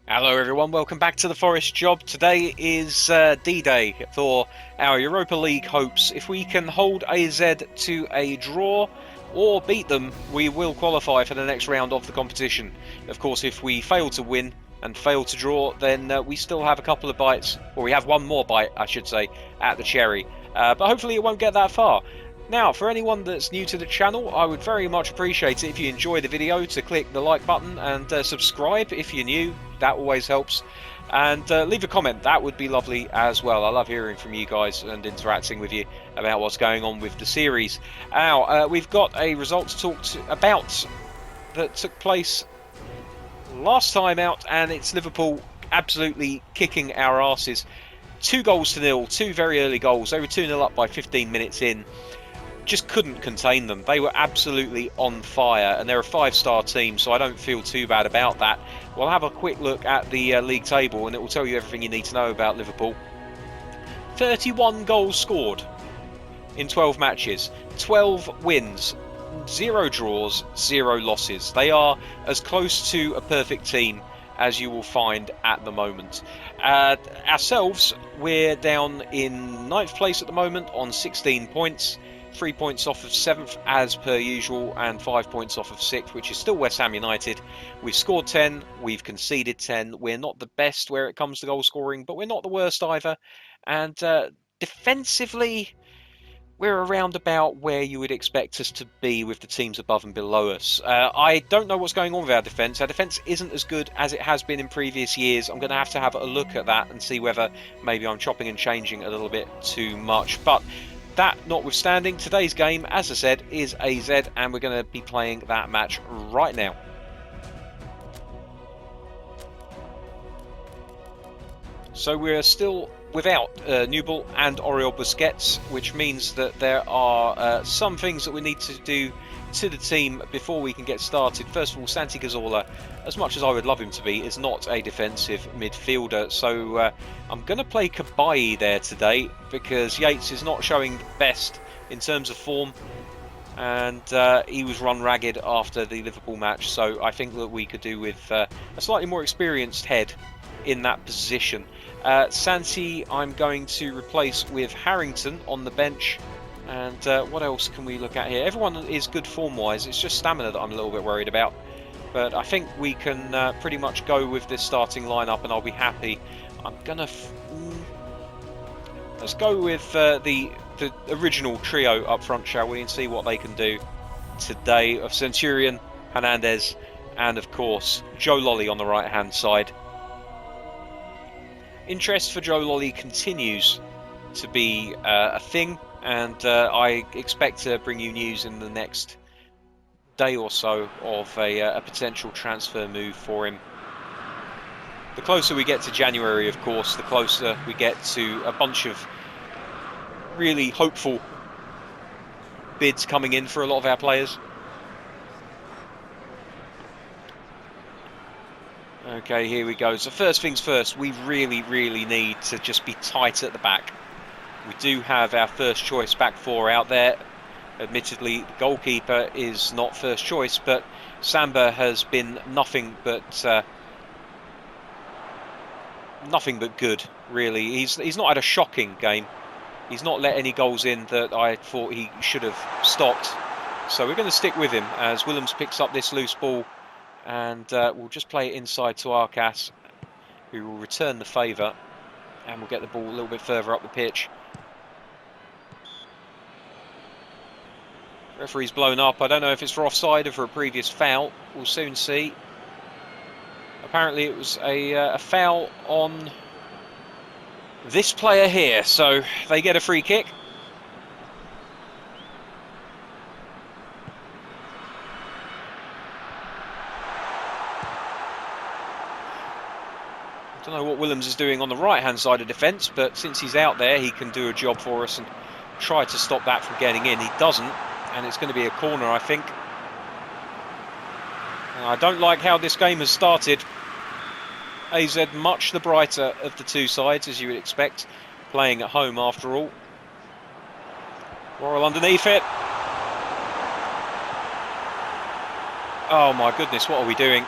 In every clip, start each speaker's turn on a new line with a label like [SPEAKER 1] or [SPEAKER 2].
[SPEAKER 1] Hello everyone, welcome back to the Forest Job. Today is D-Day for our Europa League hopes. If we can hold AZ to a draw or beat them, we will qualify for the next round of the competition. Of course, if we fail to win and fail to draw, then we still have a couple of bites, or we have one more bite, I should say, at the cherry. But hopefully it won't get that far. Now, for anyone that's new to the channel, I would very much appreciate it if you enjoy the video to click the like button and subscribe if you're new. That always helps. And leave a comment, that would be lovely as well. I love hearing from you guys and interacting with you about what's going on with the series. Now, we've got a result to talk about that took place last time out, and it's Liverpool absolutely kicking our asses. 2-0, two very early goals. They were 2-0 up by 15 minutes in. Just couldn't contain them. They were absolutely on fire, and they're a 5-star team, so I don't feel too bad about that. We'll have a quick look at the league table, and it will tell you everything you need to know about Liverpool. 31 goals scored in 12 matches, 12 wins, 0 draws, 0 losses. They are as close to a perfect team as you will find at the moment. Ourselves, we're down in 9th place at the moment on 16 points. 3 points off of 7th as per usual, and 5 points off of 6th, which is still West Ham United. We've scored 10, we've conceded 10. We're not the best where it comes to goal scoring, but we're not the worst either. And defensively, we're around about where you would expect us to be with the teams above and below us. I don't know what's going on with our defence. Our defence isn't as good as it has been in previous years. I'm going to have a look at that and see whether maybe I'm chopping and changing a little bit too much. But that notwithstanding, today's game, as I said, is AZ, and we're going to be playing that match right now. So we're still without Newell and Oriol Busquets, which means that there are some things that we need to do to the team before we can get started. First of all, Santi Cazorla, as much as I would love him to be, is not a defensive midfielder. So I'm going to play Cabaye there today because Yates is not showing the best in terms of form. And he was run ragged after the Liverpool match. So I think that we could do with a slightly more experienced head in that position. Santi I'm going to replace with Harrington on the bench. And what else can we look at here? Everyone is good form-wise. It's just stamina that I'm a little bit worried about. But I think we can pretty much go with this starting lineup, and I'll be happy. I'm gonna let's go with the original trio up front, shall we, and see what they can do today. Of Centurion, Hernandez, and of course Joe Lolly on the right-hand side. Interest for Joe Lolly continues to be a thing. And I expect to bring you news in the next day or so of a potential transfer move for him. The closer we get to January, of course, the closer we get to a bunch of really hopeful bids coming in for a lot of our players. Okay, here we go. So first things first, we really need to just be tight at the back. We do have our first choice back four out there. Admittedly, the goalkeeper is not first choice, but Samba has been nothing but good, really. He's not had a shocking game. He's not let any goals in that I thought he should have stopped. So we're going to stick with him as Willems picks up this loose ball, and we'll just play it inside to Arcas, who will return the favour, and we'll get the ball a little bit further up the pitch. Referee's blown up. I don't know if it's for offside or for a previous foul. We'll soon see. Apparently it was a foul on this player here, so they get a free kick. I don't know what Willems is doing on the right-hand side of defence, but since he's out there, he can do a job for us and try to stop that from getting in. He doesn't. And it's going to be a corner, I think. I don't like how this game has started. AZ much the brighter of the two sides, as you would expect, playing at home after all. Royal underneath it. Oh my goodness, what are we doing?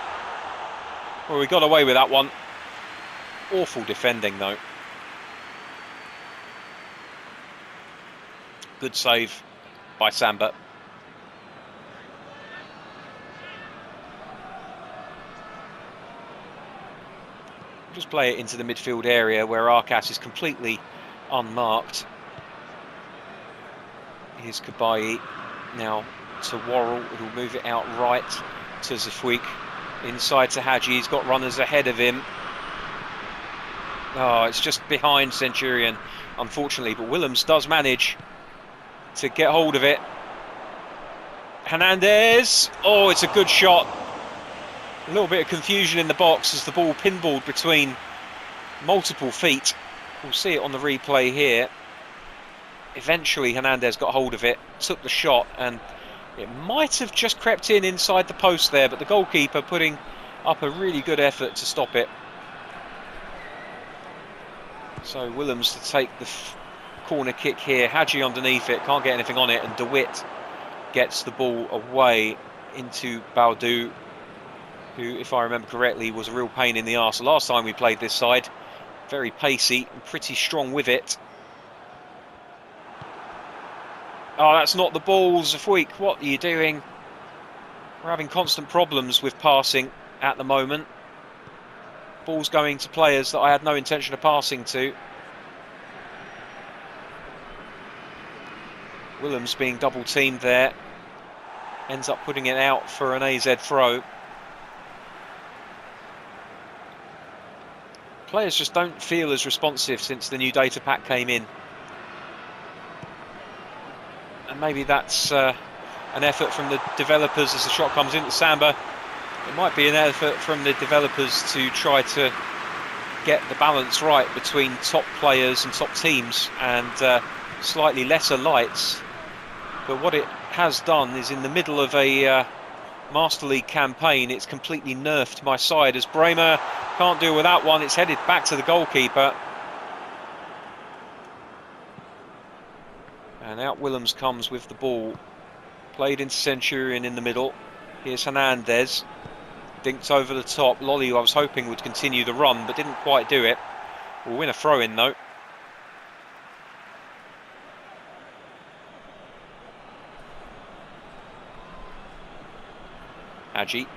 [SPEAKER 1] Well, we got away with that one. Awful defending, though. Good save by Samba. Just play it into the midfield area where Arcas is completely unmarked. Here's Kabayi now to Worrell, who'll move it out right to Zafwig. Inside to Hadji, he's got runners ahead of him. Oh, it's just behind Centurion, unfortunately, but Willems does manage to get hold of it. Hernandez, oh, it's a good shot. A little bit of confusion in the box as the ball pinballed between multiple feet. We'll see it on the replay here. Eventually Hernandez got hold of it, took the shot, and it might have just crept in inside the post there, but the goalkeeper putting up a really good effort to stop it. So Willems to take the corner kick here. Hadji underneath it, can't get anything on it, and DeWitt gets the ball away into Baudu, who, if I remember correctly, was a real pain in the arse the last time we played this side. Very pacey and pretty strong with it. Oh, that's not the ball, Zafwig. What are you doing? We're having constant problems with passing at the moment. Ball's going to players that I had no intention of passing to. Willems being double teamed there. Ends up putting it out for an AZ throw. Players just don't feel as responsive since the new data pack came in. And maybe that's an effort from the developers as the shot comes into Samba. It might be an effort from the developers to try to get the balance right between top players and top teams and slightly lesser lights. But what it has done is, in the middle of a Master League campaign, it's completely nerfed my side as Bremer can't deal with that one. It's headed back to the goalkeeper. And out Willems comes with the ball. Played into Centurion in the middle. Here's Hernandez. Dinked over the top. Lolly, I was hoping, would continue the run, but didn't quite do it. We'll win a throw-in, though. Hadji.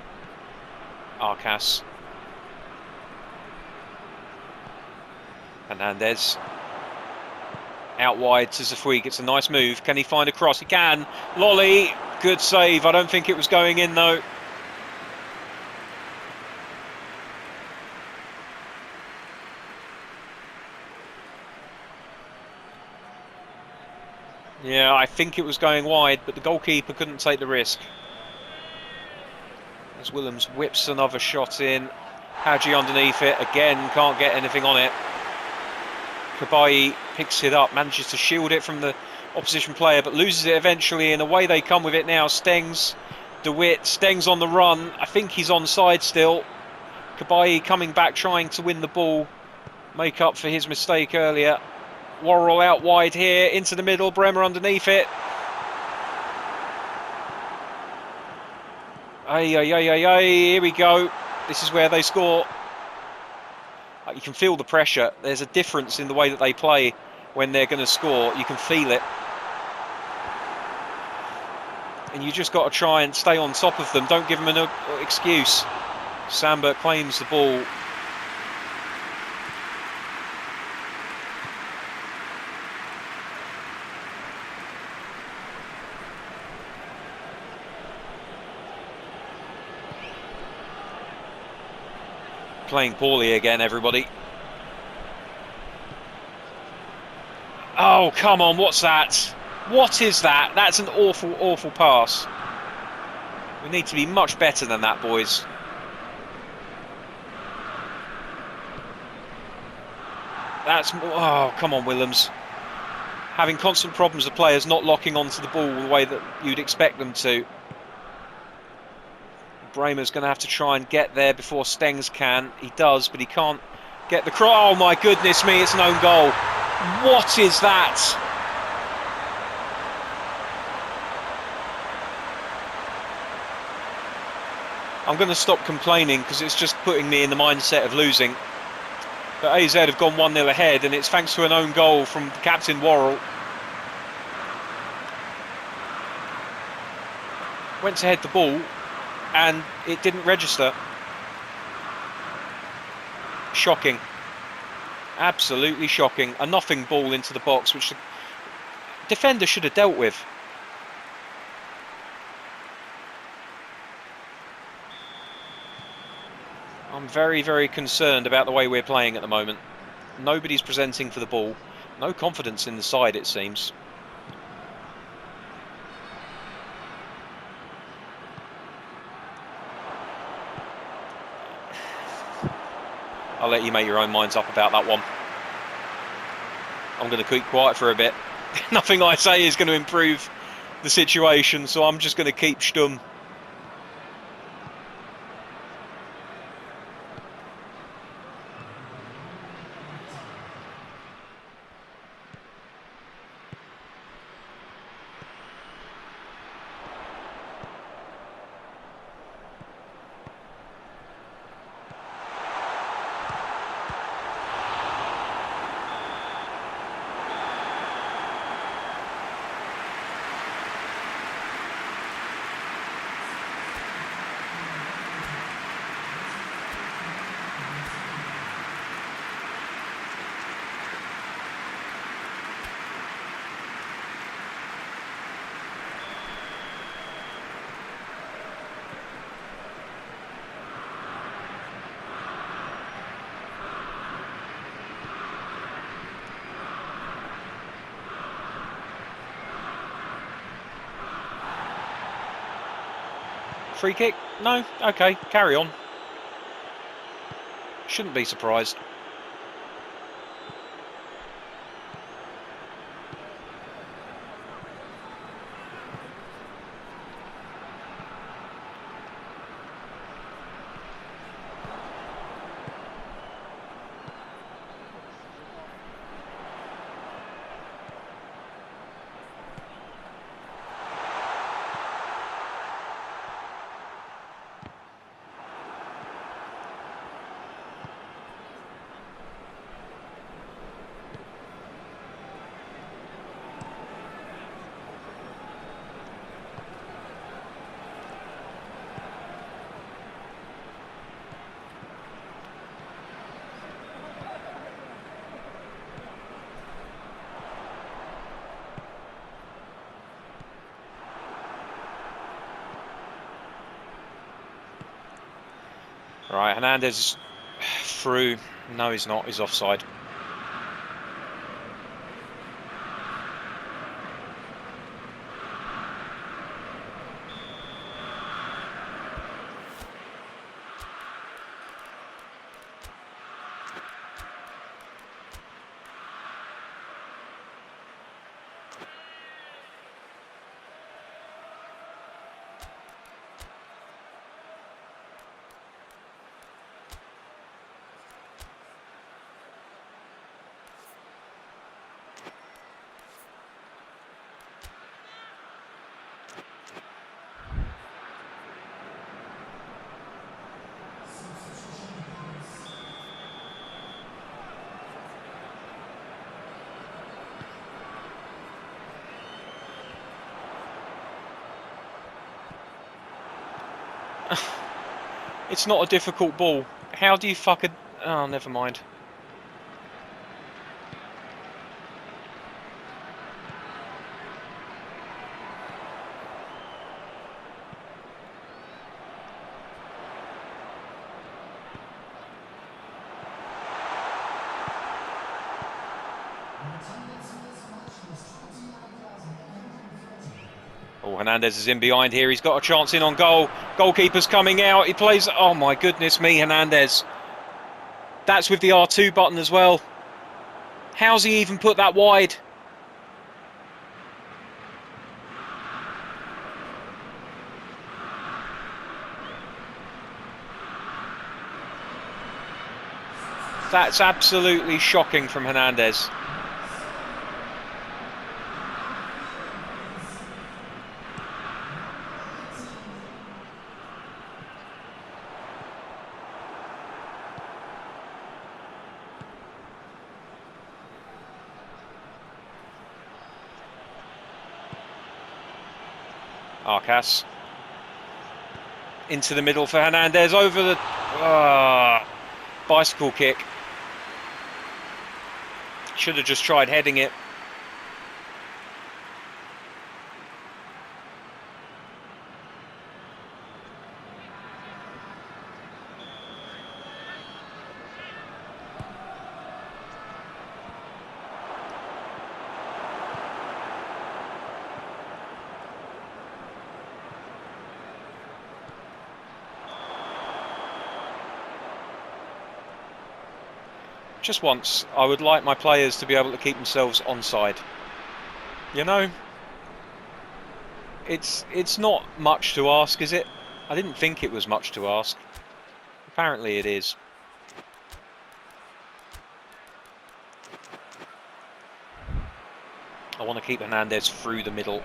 [SPEAKER 1] Arcas. Hernandez. Out wide to Zafwig. It's a nice move. Can he find a cross? He can. Lolly. Good save. I don't think it was going in, though. Yeah, I think it was going wide, but the goalkeeper couldn't take the risk. As Willems whips another shot in. Hadji underneath it. Again, can't get anything on it. Kabayi picks it up, manages to shield it from the opposition player, but loses it eventually, and away they come with it now. Stengs, DeWitt, Stengs on the run. I think he's onside still. Kabayi coming back, trying to win the ball, make up for his mistake earlier. Worrell out wide here, into the middle, Bremer underneath it. Here we go. This is where they score. You can feel the pressure. There's a difference in the way that they play when they're going to score. You can feel it. And you just got to try and stay on top of them. Don't give them an excuse. Samba claims the ball. Playing poorly again, everybody. Oh, come on, what's that? What is that? That's an awful, awful pass. We need to be much better than that, boys. That's... Oh, come on, Willems. Having constant problems with players not locking onto the ball the way that you'd expect them to. Bremer's going to have to try and get there before Stengs can. He does, but he can't get the cross. Oh my goodness me, it's an own goal. What is that? I'm going to stop complaining because it's just putting me in the mindset of losing. But AZ have gone 1-0 ahead, and it's thanks to an own goal from Captain Worrell. Went to head the ball, and it didn't register. Shocking. Absolutely shocking. A nothing ball into the box, which the defender should have dealt with. I'm very, very concerned about the way we're playing at the moment. Nobody's presenting for the ball. No confidence in the side, it seems. I'll let you make your own minds up about that one. I'm going to keep quiet for a bit. Nothing I say is going to improve the situation, so I'm just going to keep stum. Free kick? No? Okay, carry on. Shouldn't be surprised. Right, Hernandez is through. No, he's not. He's offside. It's not a difficult ball. How do you fucking... Oh, never mind. Oh, Hernandez is in behind here. He's got a chance in on goal. Goalkeeper's coming out. He plays... Oh, my goodness me, Hernandez. That's with the R2 button as well. How's he even put that wide? That's absolutely shocking from Hernandez. Arcas. Into the middle for Hernandez, over the bicycle kick. Should have just tried heading it. Just once, I would like my players to be able to keep themselves onside. You know, it's not much to ask, is it? I didn't think it was much to ask. Apparently it is. I want to keep Hernandez through the middle.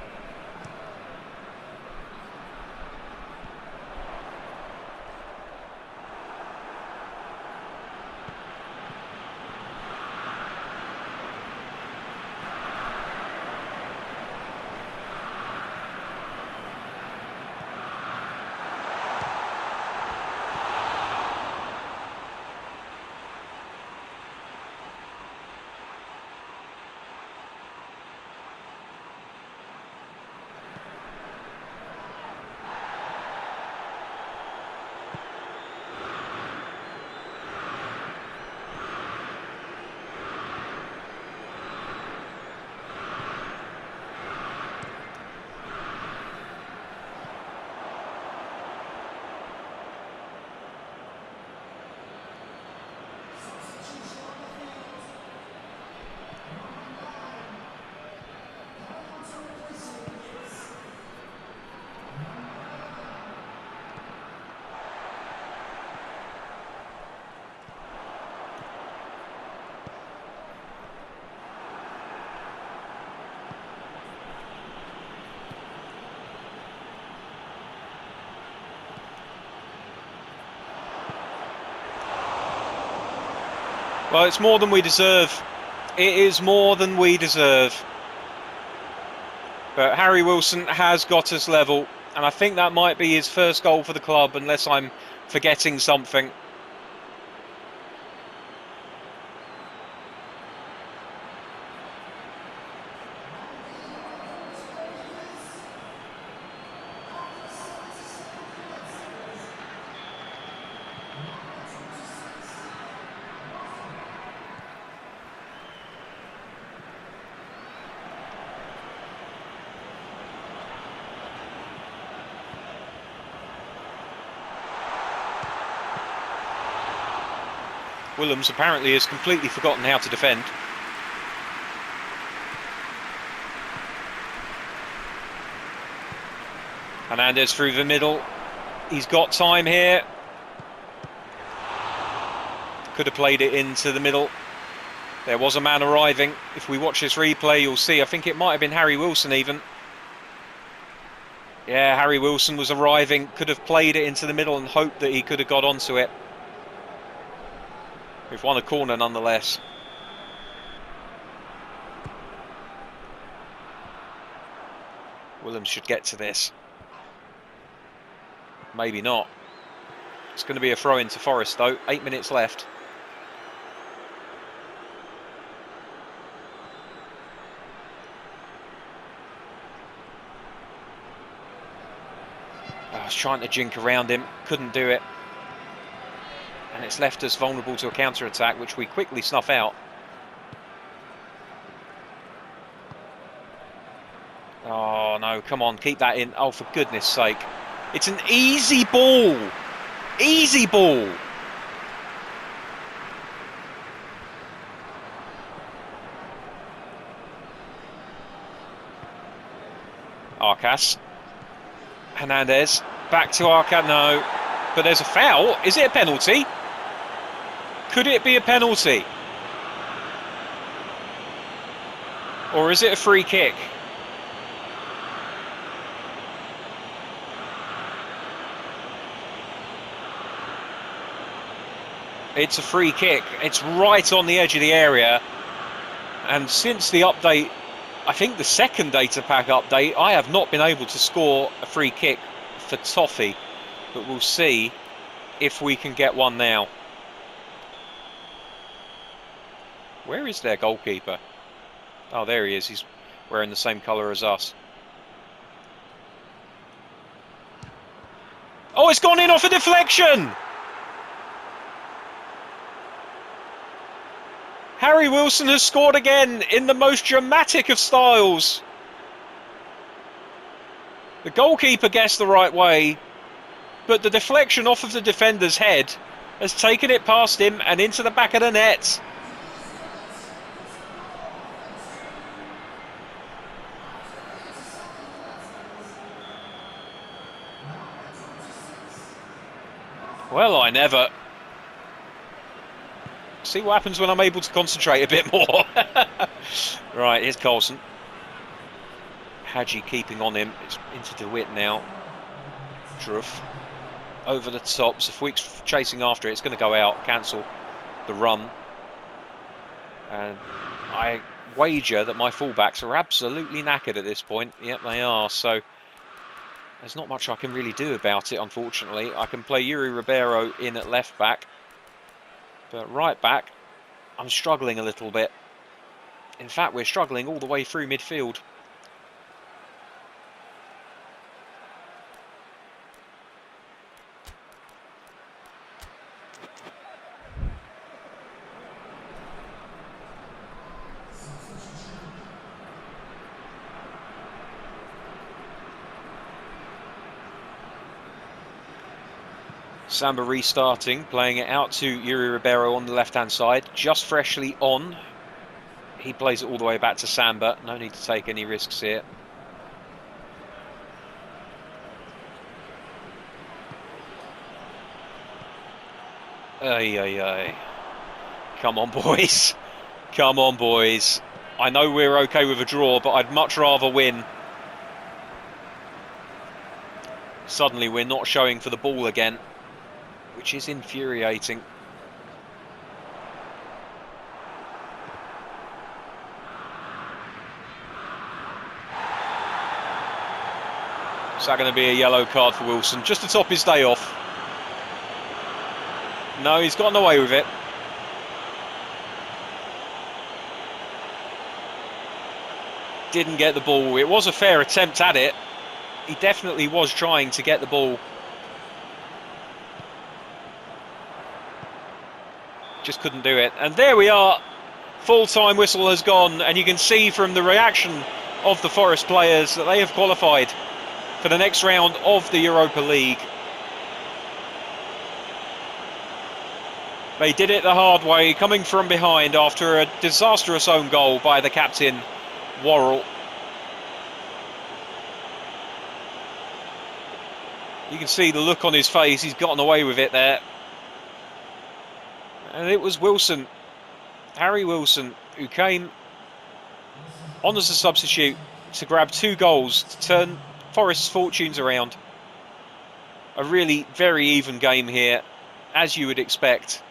[SPEAKER 1] Well, it's more than we deserve. It is more than we deserve. But Harry Wilson has got us level, and I think that might be his first goal for the club, unless I'm forgetting something. Willems apparently has completely forgotten how to defend. Hernandez through the middle. He's got time here. Could have played it into the middle. There was a man arriving. If we watch this replay, you'll see. I think it might have been Harry Wilson even. Yeah, Harry Wilson was arriving. Could have played it into the middle and hoped that he could have got onto it. We've won a corner nonetheless. Willems should get to this. Maybe not. It's going to be a throw into Forest though. 8 minutes left. I was trying to jink around him. Couldn't do it. And it's left us vulnerable to a counter-attack, which we quickly snuff out. Oh, no, come on, keep that in. Oh, for goodness sake. It's an easy ball. Easy ball. Arcas. Hernandez. Back to Arcas. No. But there's a foul. Is it a penalty? Could it be a penalty? Or is it a free kick? It's a free kick. It's right on the edge of the area. And since the update I think the second data pack update, I have not been able to score a free kick for Toffee, but we'll see if we can get one now. Where is their goalkeeper? Oh, there he is. He's wearing the same colour as us. Oh, it's gone in off a deflection! Harry Wilson has scored again in the most dramatic of styles. The goalkeeper guessed the right way, but the deflection off of the defender's head has taken it past him and into the back of the net. Well, I never. See what happens when I'm able to concentrate a bit more. Right, here's Coulson. Hadji keeping on him. It's into DeWitt now. Druff over the top. Safweek's chasing after it. It's going to go out. Cancel the run. And I wager that my fullbacks are absolutely knackered at this point. Yep, they are. So there's not much I can really do about it, unfortunately. I can play Yuri Ribeiro in at left back. But right back, I'm struggling a little bit. In fact, we're struggling all the way through midfield. Samba restarting, playing it out to Yuri Ribeiro on the left-hand side, just freshly on. He plays it all the way back to Samba. No need to take any risks here. Ay, ay, ay. Come on, boys. Come on, boys. I know we're okay with a draw, but I'd much rather win. Suddenly we're not showing for the ball again, which is infuriating. Is that going to be a yellow card for Wilson? Just to top his day off. No, he's gotten away with it. Didn't get the ball. It was a fair attempt at it. He definitely was trying to get the ball. Just couldn't do it. And there we are. Full-time whistle has gone, and you can see from the reaction of the Forest players that they have qualified for the next round of the Europa League. They did it the hard way, coming from behind after a disastrous own goal by the captain, Worrell. You can see the look on his face. He's gotten away with it there. And it was Wilson, Harry Wilson, who came on as a substitute to grab 2 goals to turn Forest's fortunes around. A really very even game here, as you would expect.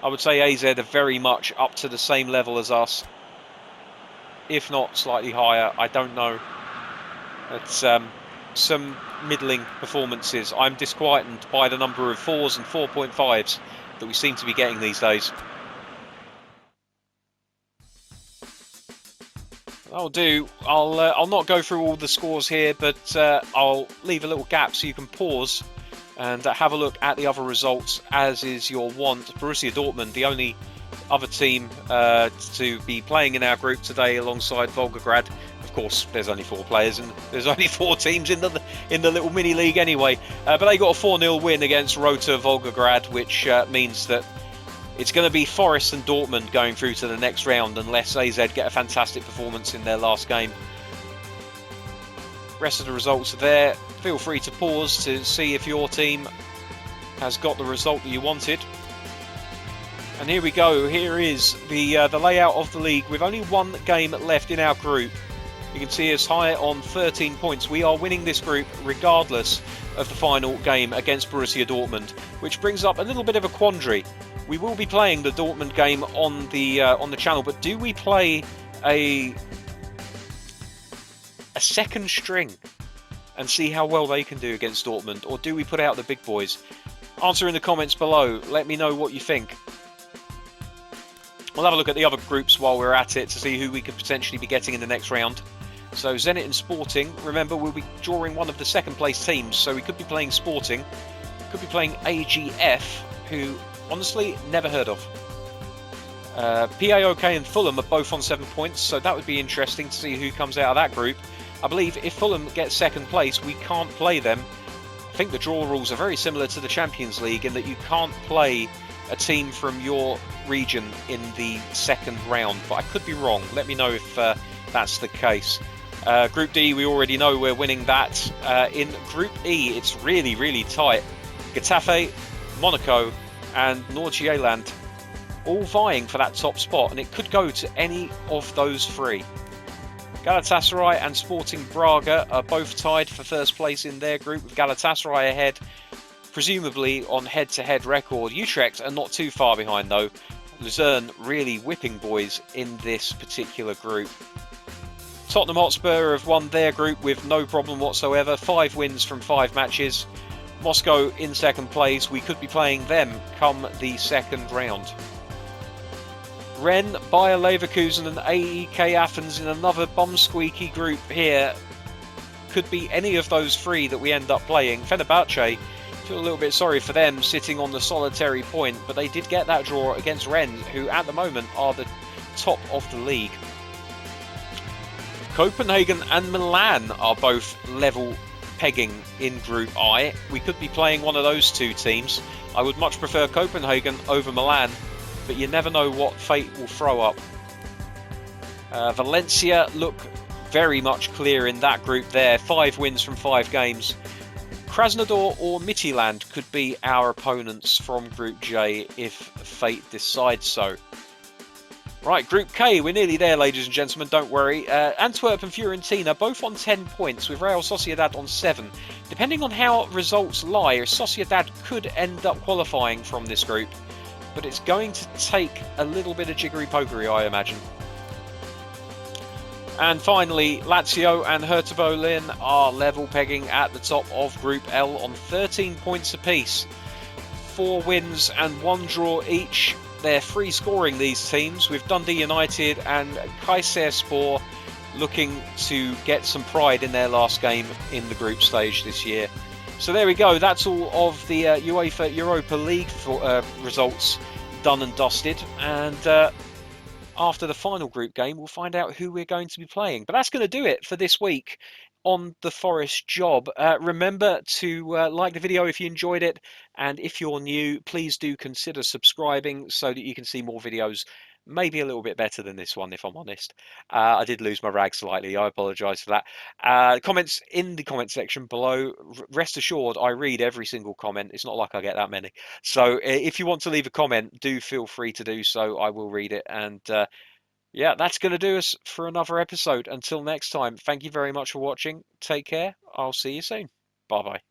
[SPEAKER 1] I would say AZ are very much up to the same level as us, if not slightly higher. I don't know. It's some middling performances. I'm disquieted by the number of 4s and 4.5s that we seem to be getting these days. I'll do. I'll not go through all the scores here, but I'll leave a little gap so you can pause and have a look at the other results, as is your want. Borussia Dortmund, the only other team to be playing in our group today alongside Volgograd. Of course, there's only 4 players and there's only 4 teams in the little mini league anyway. But they got a 4-0 win against Rota Volgograd, which means that it's going to be Forest and Dortmund going through to the next round unless AZ get a fantastic performance in their last game. Rest of the results are there. Feel free to pause to see if your team has got the result that you wanted. And here we go. Here is the layout of the league with only 1 game left in our group. You can see us high on 13 points. We are winning this group regardless of the final game against Borussia Dortmund, which brings up a little bit of a quandary. We will be playing the Dortmund game on the channel, but do we play a a second string and see how well they can do against Dortmund, or do we put out the big boys? Answer in the comments below. Let me know what you think. We'll have a look at the other groups while we're at it to see who we could potentially be getting in the next round. So Zenit and Sporting, remember we'll be drawing one of the second place teams, so we could be playing Sporting, could be playing AGF, who honestly never heard of. PAOK and Fulham are both on 7 points, so that would be interesting to see who comes out of that group. I believe if Fulham gets second place, we can't play them. I think the draw rules are very similar to the Champions League in that you can't play a team from your region in the second round, but I could be wrong. Let me know if that's the case. Group D, we already know we're winning that. In Group E, it's really, really tight. Getafe, Monaco and Nordjylland all vying for that top spot, and it could go to any of those three. Galatasaray and Sporting Braga are both tied for first place in their group, with Galatasaray ahead, presumably on head-to-head record. Utrecht are not too far behind though. Luzern really whipping boys in this particular group. Tottenham Hotspur have won their group with no problem whatsoever. 5 wins from 5 matches. Moscow in second place. We could be playing them come the second round. Rennes, Bayer Leverkusen and AEK Athens in another bum-squeaky group here. Could be any of those three that we end up playing. Fenerbahce, feel a little bit sorry for them sitting on the solitary point, but they did get that draw against Rennes, who at the moment are the top of the league. Copenhagen and Milan are both level pegging in Group I. We could be playing one of those two teams. I would much prefer Copenhagen over Milan, but you never know what fate will throw up. Valencia look very much clear in that group there. 5 wins from 5 games. Krasnodar or Midtjylland could be our opponents from Group J if fate decides so. Right, Group K, we're nearly there, ladies and gentlemen, don't worry. Antwerp and Fiorentina both on 10 points, with Real Sociedad on 7. Depending on how results lie, Sociedad could end up qualifying from this group, but it's going to take a little bit of jiggery-pokery, I imagine. And finally, Lazio and Hertha Berlin are level pegging at the top of Group L on 13 points apiece. 4 wins and 1 draw each. They're free scoring, these teams, with Dundee United and Kayserispor looking to get some pride in their last game in the group stage this year. So there we go, that's all of the UEFA Europa League results done and dusted, and after the final group game we'll find out who we're going to be playing. But that's going to do it for this week on the Forest Job. Remember to like the video if you enjoyed it, and if you're new, please do consider subscribing so that you can see more videos, maybe a little bit better than this one, if I'm honest. I did lose my rag slightly, I apologise for that. Comments in the comment section below. Rest assured, I read every single comment. It's not like I get that many. So if you want to leave a comment, do feel free to do so. I will read it. And yeah, that's going to do us for another episode. Until next time, thank you very much for watching. Take care. I'll see you soon. Bye-bye.